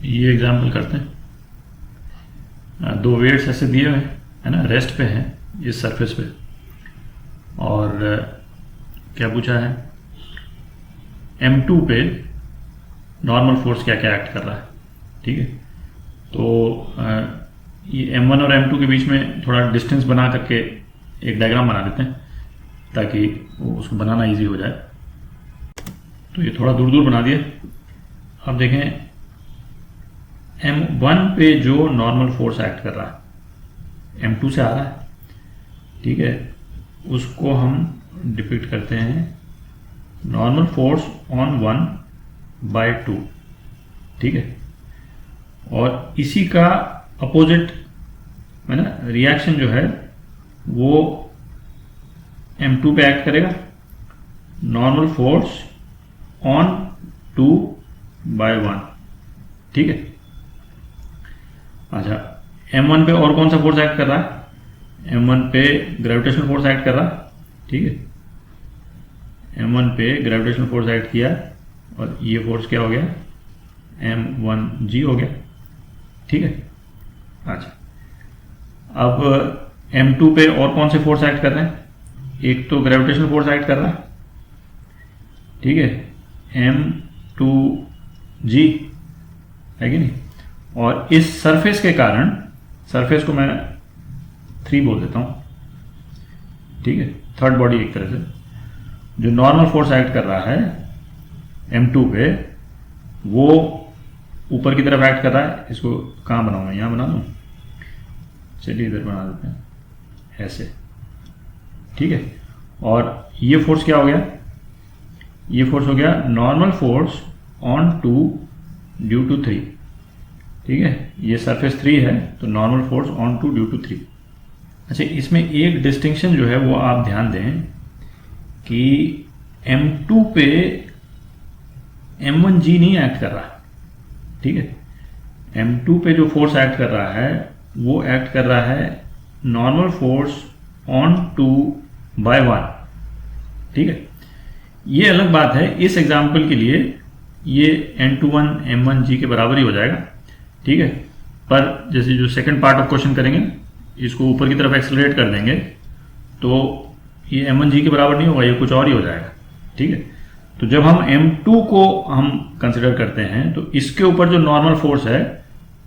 ये एग्जाम्पल करते हैं। दो वेट्स ऐसे दिए हुए है ना, रेस्ट पे है इस सरफेस पे, और क्या पूछा है, M2 पे नॉर्मल फोर्स क्या क्या एक्ट कर रहा है। ठीक है, तो ये M1 और M2 के बीच में थोड़ा डिस्टेंस बना करके एक डायग्राम बना देते हैं ताकि उसको बनाना इजी हो जाए। तो ये थोड़ा दूर दूर बना दिया। अब देखें M1 पे जो नॉर्मल फोर्स एक्ट कर रहा है, M2 से आ रहा है, ठीक है, उसको हम डिपिक्ट करते हैं नॉर्मल फोर्स ऑन 1/2। ठीक है, और इसी का अपोजिट है ना रिएक्शन जो है वो M2 पे एक्ट करेगा, नॉर्मल फोर्स ऑन 2/1। ठीक है, अच्छा M1 पे और कौन सा फोर्स एक्ट कर रहा है, M1 पे ग्रेविटेशनल फोर्स एक्ट कर रहा है। ठीक है, M1 पे ग्रेविटेशनल फोर्स एक्ट किया और ये फोर्स क्या हो गया, M1G हो गया। ठीक है, अच्छा अब M2 पे और कौन से फोर्स एक्ट कर रहे हैं, एक तो ग्रेविटेशनल फोर्स एक्ट कर रहा है, ठीक है, M2G है कि नहीं, और इस सरफेस के कारण, सरफेस को मैं 3 बोल देता हूं, ठीक है, थर्ड बॉडी एक तरह से, जो नॉर्मल फोर्स एक्ट कर रहा है M2 पे वो ऊपर की तरफ एक्ट कर रहा है। इसको कहाँ बनाऊंगा, यहाँ बना दूँ, चलिए इधर बना देते हैं ऐसे। ठीक है, और ये फोर्स क्या हो गया, ये फोर्स हो गया normal force on 2 due to 3। ठीक है, ये सरफेस 3 है तो normal force on 2 due to 3। अच्छा, इसमें एक डिस्टिंक्शन जो है वो आप ध्यान दें कि M2 पे M1G नहीं एक्ट कर रहा। ठीक है, M2 पे जो फोर्स एक्ट कर रहा है वो एक्ट कर रहा है नॉर्मल फोर्स ऑन 2/1। ठीक है, ये अलग बात है, इस एग्जाम्पल के लिए ये N21 M1G के बराबर ही हो जाएगा। ठीक है, पर जैसे जो सेकंड पार्ट ऑफ क्वेश्चन करेंगे इसको ऊपर की तरफ एक्सेलरेट कर देंगे तो ये M1G के बराबर नहीं होगा, ये कुछ और ही हो जाएगा। ठीक है, तो जब हम M2 को हम कंसिडर करते हैं तो इसके ऊपर जो नॉर्मल फोर्स है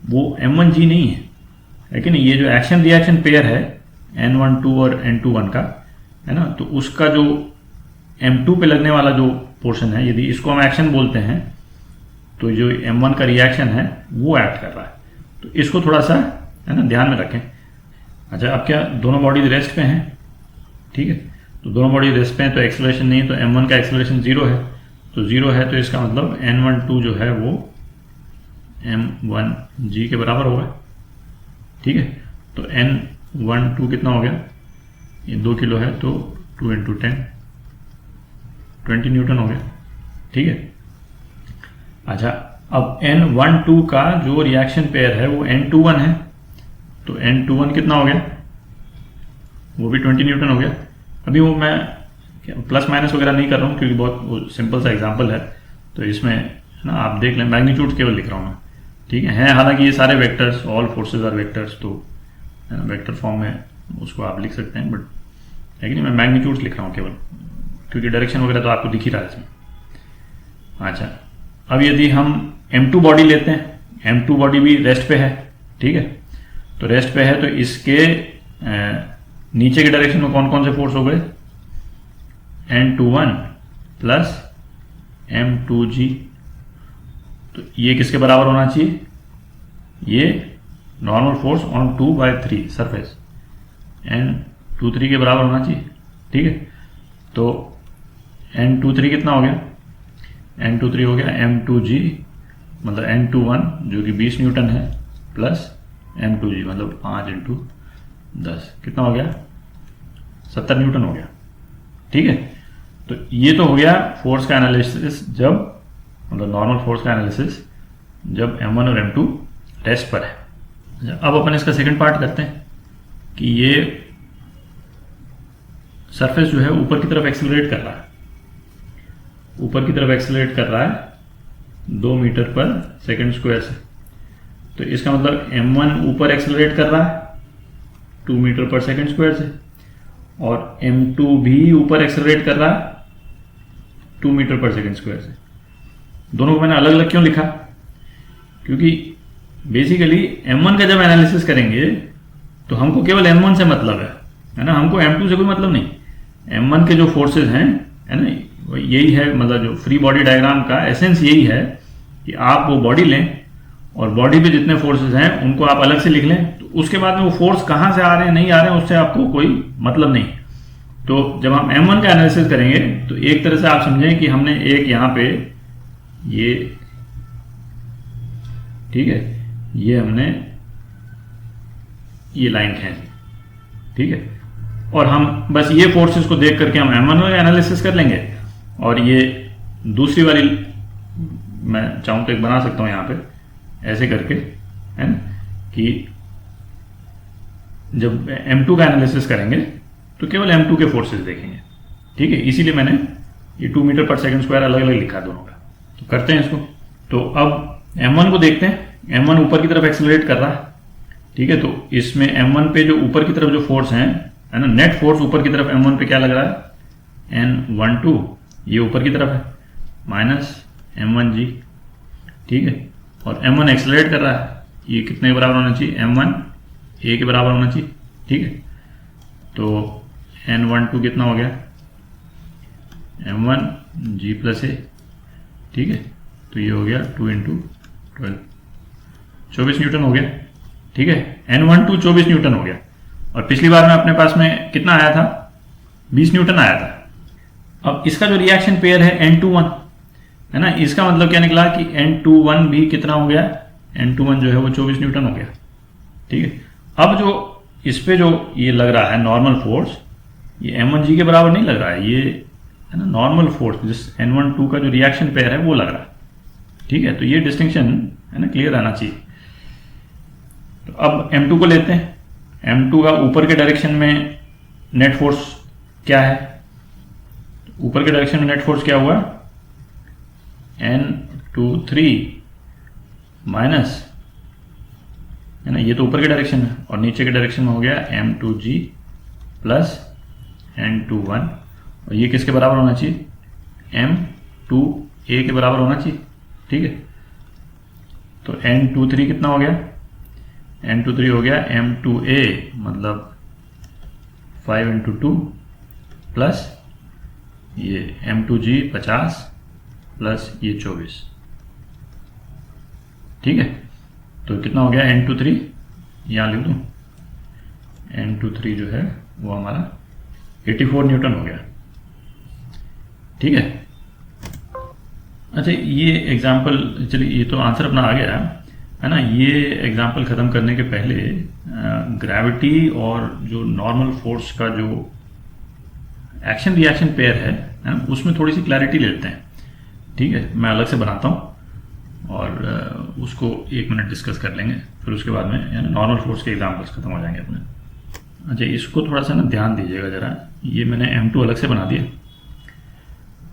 वो M1G नहीं है कि नहीं, ये जो एक्शन रिएक्शन पेयर है N12 और N21 का है ना, तो उसका जो M2 पे लगने वाला जो पोर्शन है, यदि इसको हम एक्शन बोलते हैं तो जो M1 का रिएक्शन है वो एक्ट कर रहा है। तो इसको थोड़ा सा है ना ध्यान में रखें। अच्छा, अब क्या दोनों बॉडी रेस्ट पे हैं, ठीक है, तो दोनों बॉडी रेस्ट पे हैं तो एक्सेलरेशन नहीं है, तो M1 का एक्सेलरेशन 0 है, तो 0 है तो इसका मतलब N12 जो है वो M1G के बराबर होगा। ठीक है, तो N12 कितना हो गया, ये 2 किलो है तो 2 × 10 20 न्यूटन हो गया। ठीक है, अच्छा अब N12 का जो रिएक्शन पेयर है वो N21 है, तो N21 कितना हो गया, वो भी 20 न्यूटन हो गया। अभी वो मैं प्लस माइनस वगैरह नहीं कर रहा हूँ क्योंकि बहुत सिंपल सा एग्जांपल है, तो इसमें ना आप देख लें, मैग्नीट्यूड केवल लिख रहा हूँ मैं। ठीक है, हालांकि ये सारे vectors, all forces are vectors, तो वेक्टर फॉर्म में उसको आप लिख सकते हैं, बट है कि नहीं, मैं मैग्नीट्यूड्स लिख रहा हूँ केवल, क्योंकि डायरेक्शन वगैरह तो आपको दिख ही रहा है इसमें। अच्छा, अब यदि हम M2 बॉडी लेते हैं, M2 बॉडी भी रेस्ट पे है। ठीक है, तो रेस्ट पे है तो इसके नीचे के डायरेक्शन में कौन कौन से फोर्स हो गए, N21 प्लस M2G, तो ये किसके बराबर होना चाहिए, ये normal force on 2/3 surface N23 के बराबर होना चाहिए। ठीक है, तो N23 कितना हो गया, N23 हो गया M2G मतलब N21 जो कि 20 न्यूटन है प्लस M2G मतलब 5 × 10 कितना हो गया, 70 न्यूटन हो गया। ठीक है, तो ये तो हो गया फोर्स का एनालिसिस, जब मतलब नॉर्मल फोर्स का एनालिसिस जब M1 और M2 रेस्ट पर है। अब अपन इसका सेकंड पार्ट करते हैं कि ये सरफेस जो है ऊपर की तरफ एक्सेलरेट कर रहा है, ऊपर की तरफ एक्सेलरेट कर रहा है 2 मीटर पर सेकंड स्क्वायर से। तो इसका मतलब m1 ऊपर एक्सेलरेट कर रहा है 2 मीटर पर सेकंड स्क्वायर से, और m2 भी ऊपर एक्सेलरेट कर रहा है 2 मीटर पर सेकंड स्क्वायर से। दोनों को मैंने अलग अलग क्यों लिखा? क्योंकि बेसिकली m1 का जब एनालिसिस करेंगे तो हमको केवल m1 से मतलब है ना, हमको m2 से कोई मतलब नहीं। m1 के जो फोर्सेस हैं, है ना, यही है, मतलब जो फ्री बॉडी डायग्राम का एसेंस यही है कि आप वो बॉडी लें और बॉडी पे जितने फोर्सेस हैं उनको आप अलग से लिख लें, तो उसके बाद में वो फोर्स कहाँ से आ रहे हैं नहीं आ रहे हैं उससे आपको कोई मतलब नहीं। तो जब हम m1 का एनालिसिस करेंगे तो एक तरह से आप समझें कि हमने एक यहाँ पे ये, ठीक है, ये हमने ये लाइन खींची, ठीक है, और हम बस ये फोर्सेस को देख करके हम m1 का एनालिसिस कर लेंगे। और ये दूसरी वाली मैं चाहूँ तो एक बना सकता हूँ यहाँ पे ऐसे करके, है ना, कि जब m2 का एनालिसिस करेंगे तो केवल m2 के फोर्सेस देखेंगे, ठीक है। इसीलिए मैंने ये 2 मीटर पर सेकंड स्क्वायर अलग अलग लिखा दोनों का। तो करते हैं इसको। तो अब m1 को देखते हैं। m1 ऊपर की तरफ एक्सेलरेट कर रहा है, ठीक है। तो इसमें m1 पे जो ऊपर की तरफ जो फोर्स है ना, नेट फोर्स ऊपर की तरफ m1 पे क्या लग रहा है, N12, ये ऊपर की तरफ है, माइनस m1g, ठीक है। और m1 एक्सेलरेट कर रहा है, ये कितने के बराबर होना चाहिए, m1 a के बराबर होना चाहिए, ठीक है। तो N12 कितना हो गया, m1g प्लस a, ठीक है। तो ये हो गया 2 × 12, 24 न्यूटन हो गया, ठीक है। N12 24 न्यूटन हो गया। और पिछली बार में अपने पास में कितना आया था, 20 न्यूटन आया था। अब इसका जो रिएक्शन पेयर है N21, है ना, इसका मतलब क्या निकला कि N21 भी कितना हो गया, N21 जो है वो 24 न्यूटन हो गया, ठीक है। अब जो इस पे जो ये लग रहा है नॉर्मल फोर्स, ये m1g के बराबर नहीं लग रहा है, ये है ना नॉर्मल फोर्स, जिस N12 का जो रिएक्शन पेयर है वो लग रहा है, ठीक है। तो ये डिस्टिंक्शन है ना क्लियर रहना चाहिए। तो अब m2 को लेते हैं। m2 का ऊपर के डायरेक्शन में नेट फोर्स क्या है, ऊपर के डायरेक्शन में नेट फोर्स क्या हुआ, N23 माइनस, है ना, ये तो ऊपर के डायरेक्शन है, और नीचे के डायरेक्शन में हो गया m2g प्लस N21, और ये किसके बराबर होना चाहिए, m2a के बराबर होना चाहिए, ठीक है। तो N23 कितना हो गया, N23 हो गया m2a, मतलब 5 × 2 प्लस ये m2g 50 प्लस ये 24, ठीक है। तो कितना हो गया N23, यहाँ लिख दूँ, N23 जो है वो हमारा 84 न्यूटन हो गया, ठीक है। अच्छा, ये एग्जाम्पल, चलिए ये तो आंसर अपना आ गया है ना। ये एग्जाम्पल ख़त्म करने के पहले ग्रेविटी और जो नॉर्मल फोर्स का जो एक्शन रिएक्शन पेयर है ना, उसमें थोड़ी सी क्लैरिटी लेते हैं, ठीक है। मैं अलग से बनाता हूँ और उसको 1 मिनट डिस्कस कर लेंगे, फिर उसके बाद में नॉर्मल फोर्स के एग्जाम्पल्स खत्म हो जाएंगे अपने। अच्छा, इसको थोड़ा सा ना ध्यान दीजिएगा ज़रा, ये मैंने m2 अलग से बना दिया।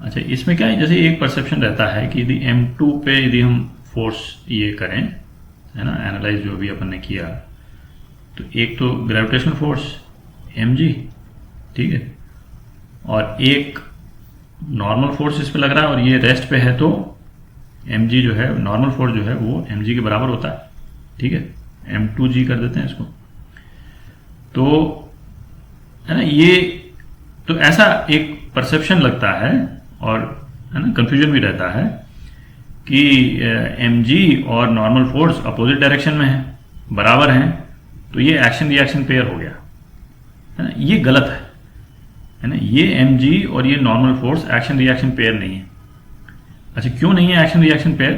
अच्छा, इसमें क्या है, जैसे एक परसेप्शन रहता है कि यदि m2 पे यदि हम फोर्स ये करें, है ना, एनालाइज जो भी अपन ने किया, तो एक तो ग्रेविटेशनल फोर्स mg, ठीक है, और एक नॉर्मल फोर्स इस पे लग रहा है और ये रेस्ट पे है, तो mg जो है, नॉर्मल फोर्स जो है वो mg के बराबर होता है, ठीक है। m2g कर देते हैं इसको। तो है ना, ये तो ऐसा एक परसेप्शन लगता है, और है ना कंफ्यूजन भी रहता है कि mg और नॉर्मल फोर्स अपोजिट डायरेक्शन में है, बराबर हैं, तो ये एक्शन रिएक्शन पेयर हो गया, है ना। ये गलत है ना, ये mg और ये normal force action reaction pair नहीं है। अच्छा, क्यों नहीं है एक्शन रिएक्शन पेयर?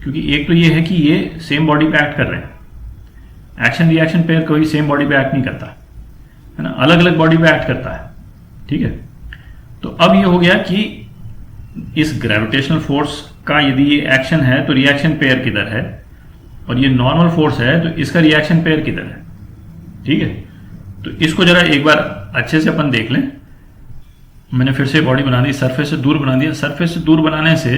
क्योंकि एक तो ये है कि ये सेम बॉडी पे एक्ट कर रहे हैं। एक्शन रिएक्शन पेयर कोई सेम बॉडी पे एक्ट नहीं करता, है ना, अलग अलग बॉडी पे एक्ट करता है, ठीक है। तो अब ये हो गया कि इस ग्रेविटेशनल फोर्स का यदि ये एक्शन है तो रिएक्शन पेयर किधर है, और ये नॉर्मल फोर्स है तो इसका रिएक्शन पेयर किधर है, ठीक है। तो इसको जरा एक बार अच्छे से अपन देख लें। मैंने फिर से बॉडी बना दी, सरफेस से दूर बना दिया। सरफेस से दूर बनाने से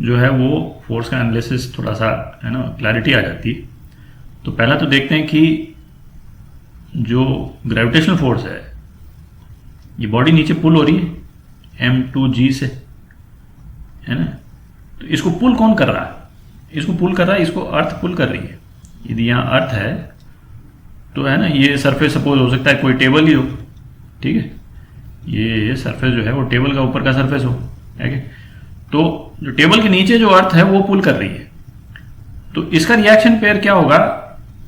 जो है वो फोर्स का एनालिसिस थोड़ा सा है ना क्लैरिटी आ जाती है। तो पहला तो देखते हैं कि जो ग्रेविटेशनल फोर्स है, ये बॉडी नीचे पुल हो रही है M2G से, है ना। तो इसको पुल कौन कर रहा है? इसको पुल कर रहा है, इसको अर्थ पुल कर रही है। यदि यहाँ अर्थ है तो है ना, ये सरफेस सपोज हो सकता है कोई टेबल ही हो, ठीक है, ये सरफेस जो है वो टेबल का ऊपर का सरफेस हो, है। तो जो टेबल के नीचे जो अर्थ है वो पुल कर रही है, तो इसका रिएक्शन पेयर क्या होगा?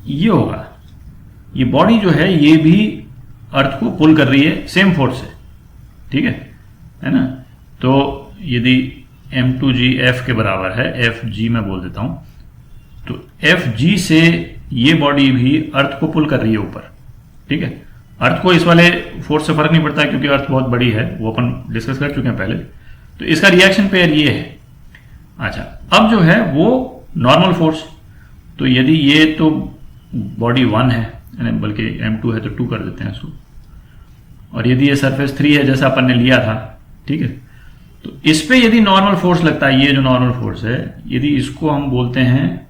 ये होगा, ये बॉडी जो है ये भी अर्थ को पुल कर रही है सेम फोर्स से, ठीक है ना। तो यदि M2G F के बराबर है, FG मैं बोल देता हूं, तो FG से ये बॉडी भी अर्थ को पुल कर रही है ऊपर, ठीक है। अर्थ को इस वाले फोर्स से फर्क नहीं पड़ता है क्योंकि अर्थ बहुत बड़ी है, वो अपन डिस्कस कर चुके हैं पहले। तो इसका रिएक्शन पेयर ये है। अच्छा, अब जो है वो नॉर्मल फोर्स, तो यदि ये तो बॉडी 1 है, बल्कि M2 है तो 2 कर देते हैं इसको, और यदि ये सरफेस 3 है जैसा अपन ने लिया था, ठीक है, तो इस पे यदि नॉर्मल फोर्स लगता है, ये जो नॉर्मल फोर्स है, यदि इसको हम बोलते हैं,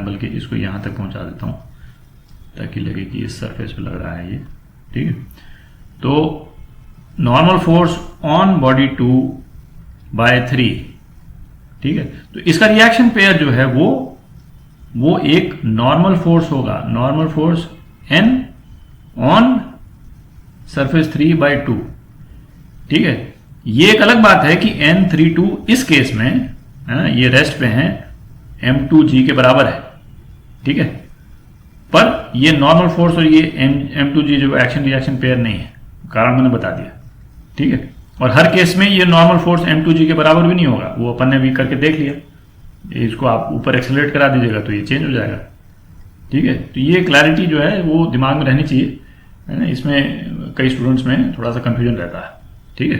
बल्कि इसको यहां तक पहुंचा देता हूं ताकि लगे कि इस सरफेस पे लग रहा है ये, ठीक है। तो नॉर्मल फोर्स ऑन बॉडी 2/3, ठीक है। तो इसका रिएक्शन पेयर जो है वो एक नॉर्मल फोर्स होगा, normal force N on surface 3/2, ठीक है। ये एक अलग बात है कि N32 इस केस में, है ना, ये रेस्ट पे है, M2G के बराबर है, ठीक है। पर ये नॉर्मल फोर्स और ये M2G जो एक्शन रिएक्शन पेयर नहीं है, कारण मैंने बता दिया, ठीक है। और हर केस में ये नॉर्मल फोर्स M2G के बराबर भी नहीं होगा, वो अपन ने भी करके देख लिया। इसको आप ऊपर एक्सेलरेट करा दीजिएगा तो ये चेंज हो जाएगा, ठीक है। तो ये क्लैरिटी जो है वो दिमाग में रहनी चाहिए, है ना। इसमें कई स्टूडेंट्स में थोड़ा सा कंफ्यूजन रहता है, ठीक है।